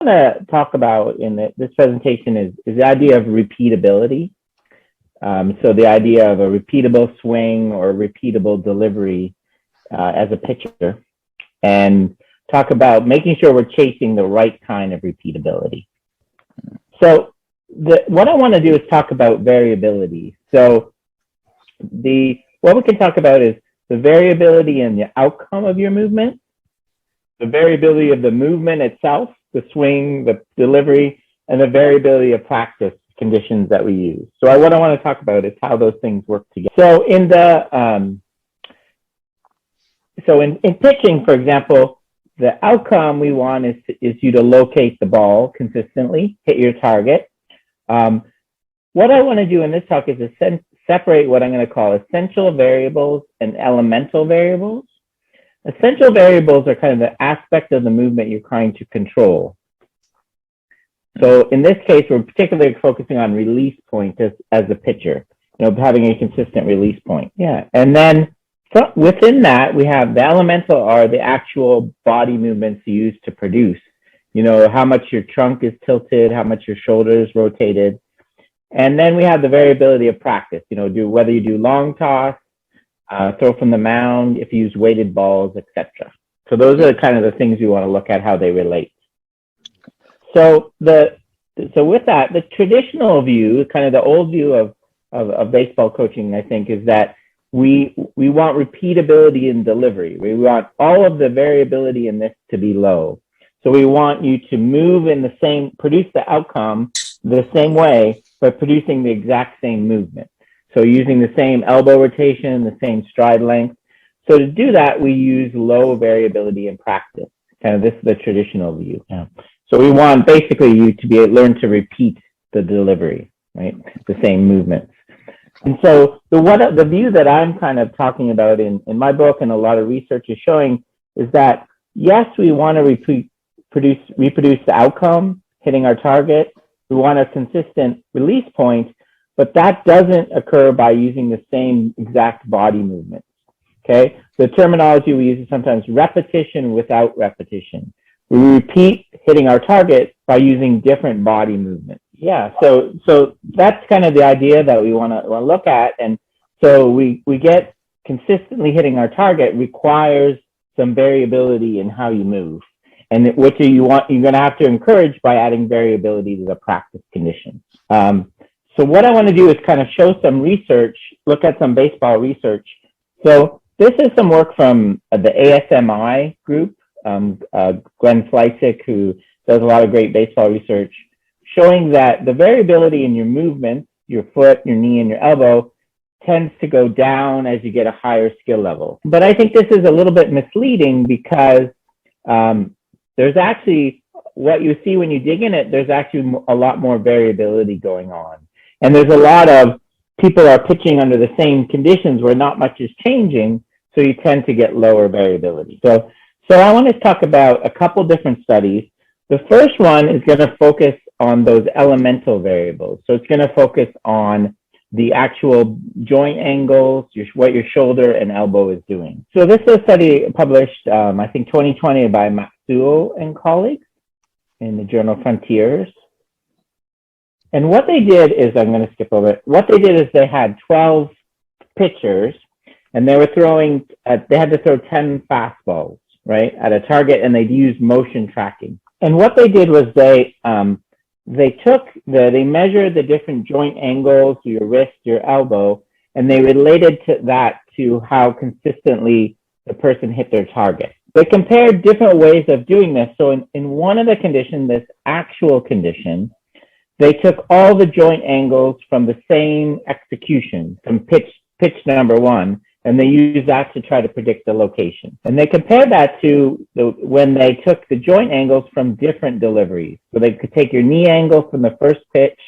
want to talk about in this presentation is the idea of repeatability. So the idea of a repeatable swing or repeatable delivery as a pitcher, and talk about making sure we're chasing the right kind of repeatability. So what I want to do is talk about variability. So what we can talk about is the variability in the outcome of your movement, the variability of the movement itself, the swing, the delivery, and the variability of practice conditions that we use. So what I want to talk about is how those things work together. So in pitching, for example, the outcome we want is you to locate the ball consistently, hit your target. What I want to do in this talk is to separate what I'm going to call essential variables and elemental variables. Essential variables are kind of the aspect of the movement you're trying to control. So in this case, we're particularly focusing on release point as a pitcher, having a consistent release point. Yeah. And then within that, we have the elemental are the actual body movements used to produce, how much your trunk is tilted, how much your shoulder is rotated. And then we have the variability of practice, whether you do long toss, throw from the mound, if you use weighted balls, etc. So those are kind of the things we want to look at, how they relate. So with that, the traditional view, kind of the old view of baseball coaching, I think, is that we want repeatability in delivery. We want all of the variability in this to be low. So we want you to move produce the outcome the same way, but producing the exact same movement. So using the same elbow rotation, the same stride length. So to do that, we use low variability in practice. Kind of this is the traditional view. Yeah. So we want basically you to learn to repeat the delivery, right? The same movements. And so the view that I'm kind of talking about in my book and a lot of research is showing is that, yes, we want to reproduce the outcome, hitting our target. We want a consistent release point, but that doesn't occur by using the same exact body movements, okay? The terminology we use is sometimes repetition without repetition. We repeat hitting our target by using different body movements. Yeah, so that's kind of the idea that we want to look at. And so we get consistently hitting our target requires some variability in how you move. And what you're going to have to encourage by adding variability to the practice conditions. So what I want to do is kind of show some research, look at some baseball research. So this is some work from the ASMI group, Glenn Fleisig, who does a lot of great baseball research, showing that the variability in your movements, your foot, your knee, and your elbow tends to go down as you get a higher skill level. But I think this is a little bit misleading because there's actually, what you see when you dig in it, there's actually a lot more variability going on. And there's a lot of people are pitching under the same conditions where not much is changing, so you tend to get lower variability. So I want to talk about a couple different studies. The first one is going to focus on those elemental variables. So it's going to focus on the actual joint angles, what your shoulder and elbow is doing. So this is a study published, I think 2020 by Matsuo and colleagues in the journal Frontiers. And what they did is, I'm going to skip over it. What they did is they had 12 pitchers and they were throwing, they had to throw 10 fastballs, right, at a target, and they'd use motion tracking. And what they did was they measured the different joint angles, your wrist, your elbow, and they related that to how consistently the person hit their target. They compared different ways of doing this. So in one of the conditions, this actual condition, they took all the joint angles from the same execution, from pitch number one, and they used that to try to predict the location. And they compared that to when they took the joint angles from different deliveries. So they could take your knee angle from the first pitch,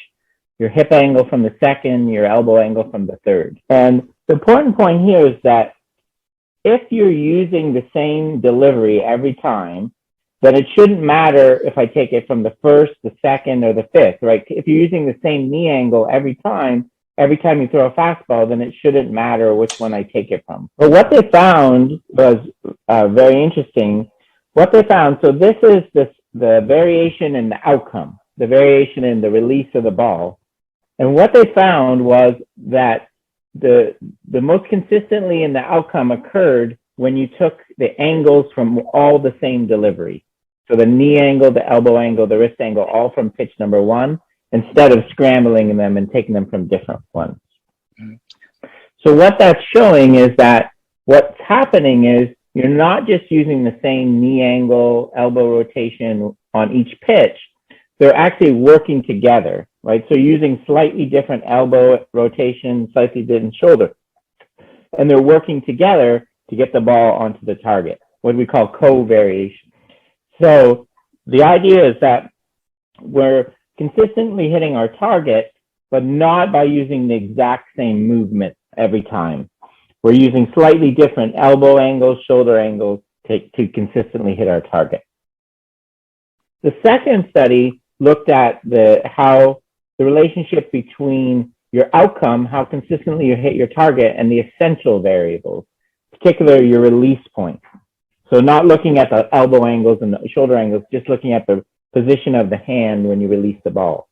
your hip angle from the second, your elbow angle from the third. And the important point here is that if you're using the same delivery every time, then it shouldn't matter if I take it from the first, the second, or the fifth, right? If you're using the same knee angle every time you throw a fastball, then it shouldn't matter which one I take it from. But what they found was very interesting. What they found, so this is the variation in the outcome, the variation in the release of the ball. And what they found was that the most consistently in the outcome occurred when you took the angles from all the same delivery. So the knee angle, the elbow angle, the wrist angle, all from pitch number one, instead of scrambling them and taking them from different ones. So what that's showing is that what's happening is you're not just using the same knee angle, elbow rotation on each pitch. They're actually working together, right? So using slightly different elbow rotation, slightly different shoulder. And they're working together to get the ball onto the target, what we call co-variation. So the idea is that we're consistently hitting our target, but not by using the exact same movement every time. We're using slightly different elbow angles, shoulder angles to consistently hit our target. The second study looked at how the relationship between your outcome, how consistently you hit your target, and the essential variables, particularly your release point. So not looking at the elbow angles and the shoulder angles, just looking at the position of the hand when you release the ball.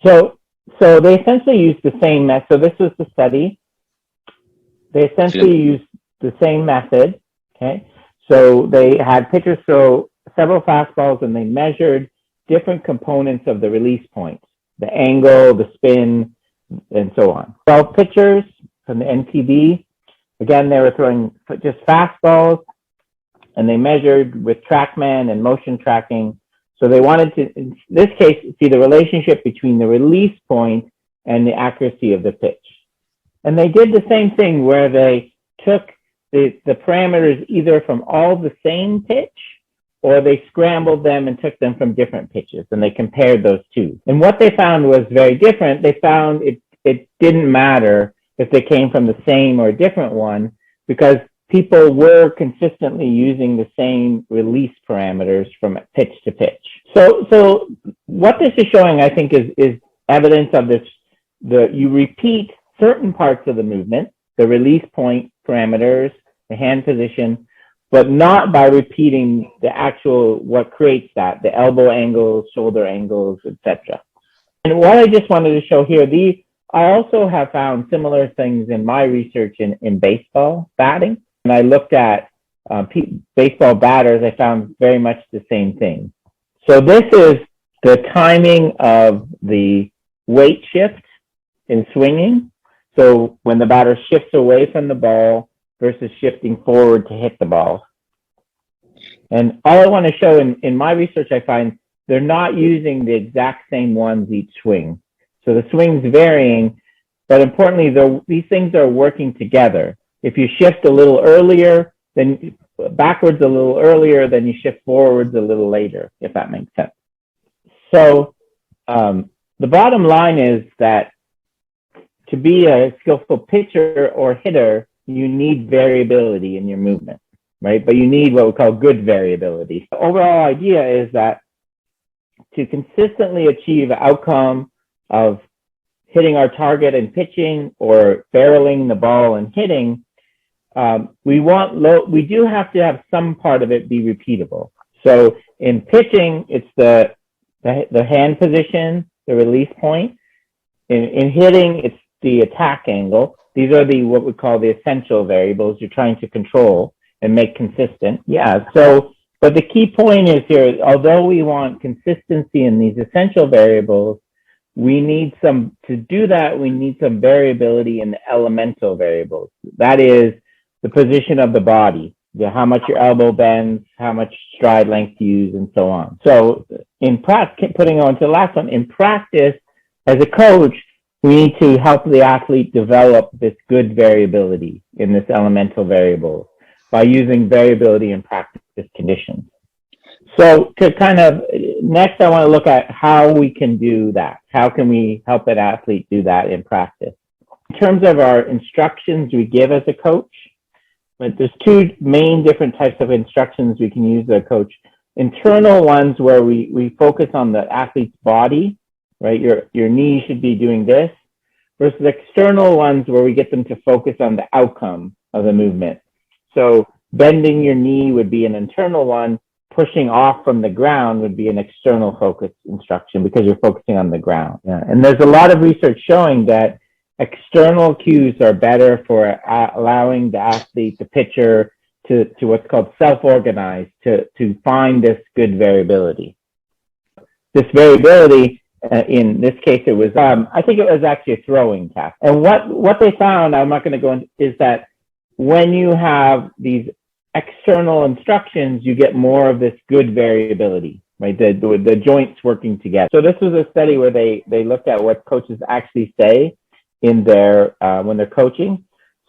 So they essentially used the same method. So this was the study. They essentially used the same method, okay? So they had pitchers throw several fastballs and they measured different components of the release points, the angle, the spin, and so on. 12 pitchers from the NPB. Again, they were throwing just fastballs and they measured with TrackMan and motion tracking. So they wanted to, in this case, see the relationship between the release point and the accuracy of the pitch. And they did the same thing where they took the parameters either from all the same pitch or they scrambled them and took them from different pitches and they compared those two. And what they found was very different. They found it didn't matter if they came from the same or a different one because people were consistently using the same release parameters from pitch to pitch. So what this is showing, I think, is evidence of this. You repeat certain parts of the movement, the release point parameters, the hand position, but not by repeating the actual, what creates that, the elbow angles, shoulder angles, etc. And what I just wanted to show here, I also have found similar things in my research in baseball batting. When I looked at baseball batters, I found very much the same thing. So this is the timing of the weight shift in swinging. So when the batter shifts away from the ball versus shifting forward to hit the ball. And all I want to show in my research, I find they're not using the exact same ones each swing. So the swing's varying, but importantly, these things are working together. If you shift a little earlier, then backwards a little earlier, then you shift forwards a little later, if that makes sense. So the bottom line is that to be a skillful pitcher or hitter, you need variability in your movement, right? But you need what we call good variability. The overall idea is that to consistently achieve outcome of hitting our target and pitching or barreling the ball and hitting, we do have to have some part of it be repeatable. So in pitching, it's the hand position, the release point. In hitting, it's the attack angle. These are what we call the essential variables you're trying to control and make consistent. Yeah, but the key point is here, although we want consistency in these essential variables, we need to do that, we need some variability in the elemental variables. That is the position of the body, how much your elbow bends, how much stride length you use, and so on. So in practice, putting on to the last one, in practice, as a coach, we need to help the athlete develop this good variability in this elemental variable by using variability in practice conditions. So to next I want to look at how we can do that. How can we help an athlete do that in practice? In terms of our instructions we give as a coach, but there's two main different types of instructions we can use as a coach. Internal ones where we focus on the athlete's body, right? Your knee should be doing this, versus external ones where we get them to focus on the outcome of the movement. So bending your knee would be an internal one. pushing off from the ground would be an external focus instruction because you're focusing on the ground. Yeah. And there's a lot of research showing that external cues are better for allowing the athlete, the pitcher, to what's called self-organize, to find this good variability. This variability, in this case, it was, I think it was actually a throwing task. And what they found, I'm not going to go into, is that when you have these external instructions, you get more of this good variability, right? The joints working together. So this was a study where they looked at what coaches actually say in their, when they're coaching.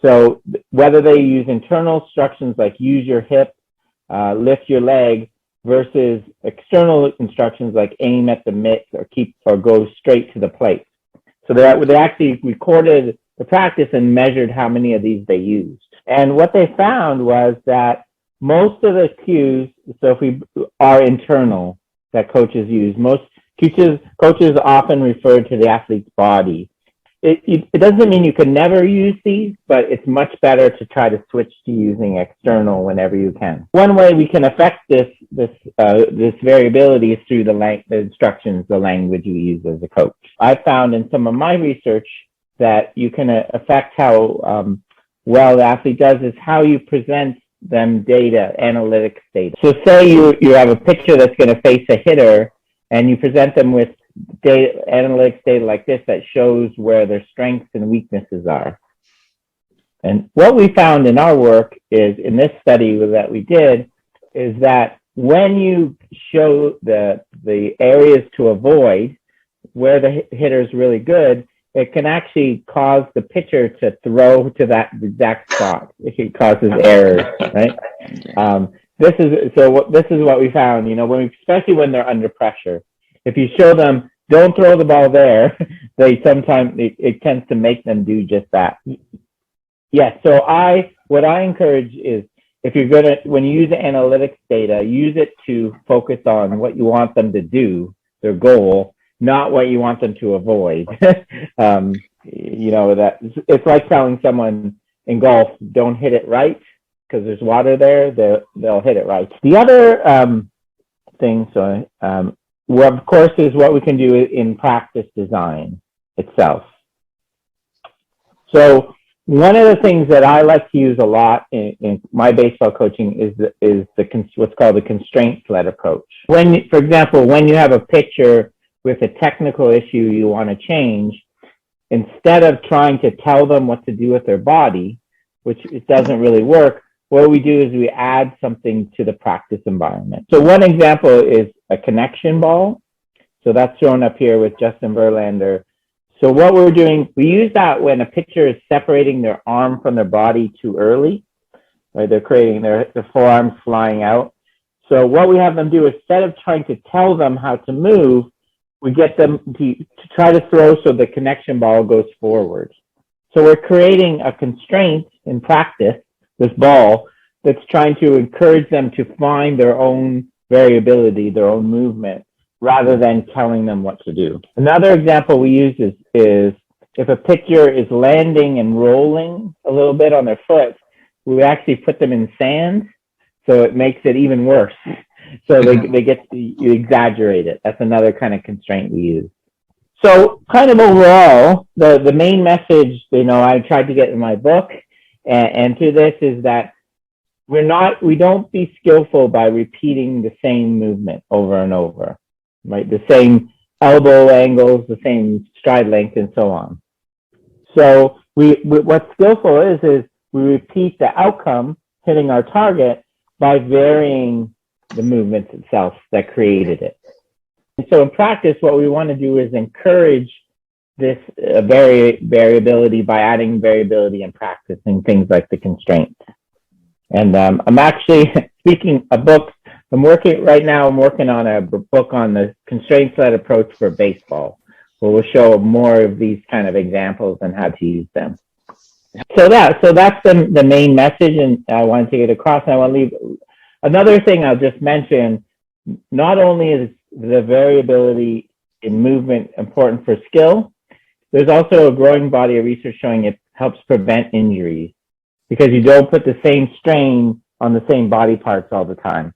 So whether they use internal instructions like use your hip, lift your leg, versus external instructions like aim at the mitt or go straight to the plate. So they actually recorded the practice and measured how many of these they used. And what they found was that most of the cues, so if we are internal, that coaches use, most coaches often refer to the athlete's body. It doesn't mean you can never use these, but it's much better to try to switch to using external whenever you can. One way we can affect this variability is through the instructions, the language you use as a coach. I found in some of my research that you can affect how well the athlete does is how you present them data, analytics data. So say you have a pitcher that's going to face a hitter, and you present them with data, analytics data like this that shows where their strengths and weaknesses are. And what we found in our work is, in this study that we did, is that when you show the areas to avoid, where the hitter is really good, it can actually cause the pitcher to throw to that exact spot. It causes errors, right? This is what we found, especially when they're under pressure. If you show them, don't throw the ball there, it tends to make them do just that. Yes, so what I encourage is, if you're when you use the analytics data, use it to focus on what you want them to do, their goal, not what you want them to avoid. That it's like telling someone in golf, don't hit it right, because there's water there, they'll hit it right. The other thing, of course, is what we can do in practice design itself. So one of the things that I like to use a lot in my baseball coaching is what's called the constraints-led approach. For example, when you have a pitcher with a technical issue you want to change, instead of trying to tell them what to do with their body, which it doesn't really work, what we do is we add something to the practice environment. So one example is a connection ball. So that's shown up here with Justin Verlander. So what we're doing, we use that when a pitcher is separating their arm from their body too early, right? They're creating their forearms flying out. So what we have them do, instead of trying to tell them how to move, we get them to try to throw so the connection ball goes forward. So we're creating a constraint in practice, this ball, that's trying to encourage them to find their own variability, their own movement, rather than telling them what to do. Another example we use is if a pitcher is landing and rolling a little bit on their foot, we actually put them in sand, so it makes it even worse. So you exaggerate it. That's another kind of constraint we use. So kind of overall, the main message, I tried to get in my book and to this is that we don't be skillful by repeating the same movement over and over, right? The same elbow angles, the same stride length, and so on. So what's skillful is we repeat the outcome, hitting our target, by varying the movement itself that created it. And so in practice, what we want to do is encourage this variability by adding variability in practice and things like the constraints. And I'm actually speaking a book. I'm working on a book on the constraints-led approach for baseball, where we'll show more of these kind of examples and how to use them. So that's the main message, and I want to get across. And I want to leave another thing I'll just mention. Not only is the variability in movement important for skill, there's also a growing body of research showing it helps prevent injuries, because you don't put the same strain on the same body parts all the time.